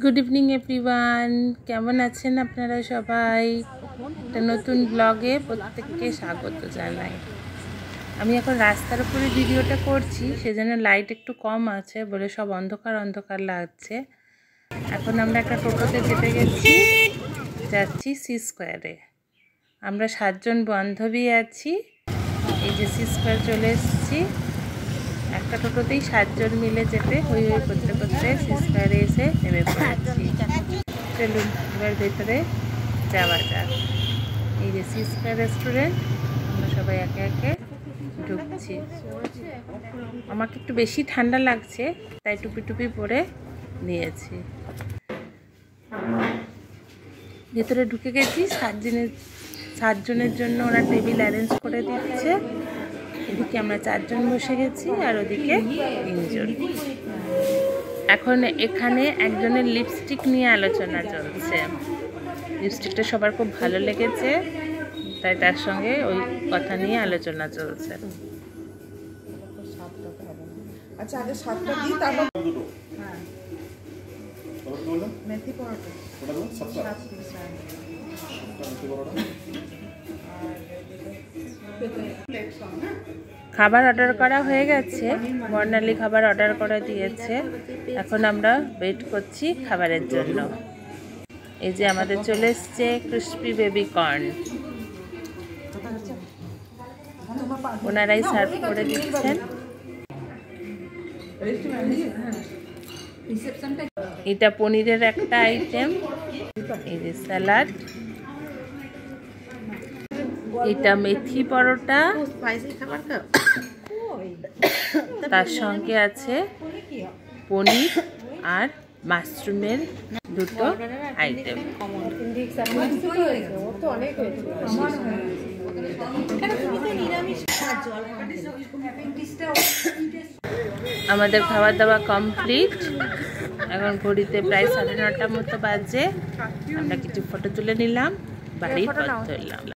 Good evening everyone केमन आছেন আপনারা সবাই একটা নতুন ব্লগে প্রত্যেককে স্বাগত জানাই। আমি এখন রাস্তার উপরে ভিডিওটা করছি, সেজন্য লাইট একটু কম আছে বলে সব অন্ধকার অন্ধকার লাগছে। এখন আমরা একটা টোটোতে চেপে গেছি, যাচ্ছি সি স্কয়ারে। আমরা 7 জন বান্ধবী আছি। এই যে সি স্কয়ার চলে এসেছি। একটা টোটোতেই 7 জন মিলে চেপে হই হই করতে করতে সি স্কয়ারে এসে নেমে পড়েছি। চলুন এবার ভেতরে যাওয়া যাক। এই যে সি স্কয়ার রেস্টুরেন্ট, আমরা সবাই একে একে ঢুকছি। আমাকে একটু বেশি ঠান্ডা লাগছে তাই টুপি টুপি পরে নিয়েছি। ভেতরে ঢুকে গেছি। 7 জনের জন্য ওরা টেবিল অ্যারেঞ্জ করে দিচ্ছে। এদিকে আমরা 4 জন বসে গেছি আর ওদিকে 3 জন। এখন এখানে একজনের লিপস্টিক নিয়ে আলোচনা চলছে। লিপস্টিকটা সবার খুব ভালো লেগেছে, তাই তার সঙ্গে ওই কথা নিয়ে আলোচনা চলছে। আচ্ছা আগে 7টা দিই, তারপর হ্যাঁ মেথি পরোটা ওটা দাও 7টা মেথি পরোটা। খাবার অর্ডার করা হয়ে গেছে, বর্ণালী খাবার অর্ডার করে দিয়েছে। এখন আমরা ওয়েট করছি খাবারের জন্য। এই যে আমাদের চলে এসছে ক্রিস্পি বেবি কর্ন, ওনারাই সার্ভ করে দিচ্ছেন। এটা পনিরের একটা আইটেম, এই যে স্যালাড, এটা মেথি পরোটা, তার সঙ্গে আছে পনির আর মাশরুমের দুটো আইটেম। আমাদের খাওয়া দাওয়া কমপ্লিট। এখন ঘড়িতে প্রায় 9:30টার মতো বাজে। আমরা কিছু ফটো তুলে নিলাম, বাড়ির পথ ধরলাম।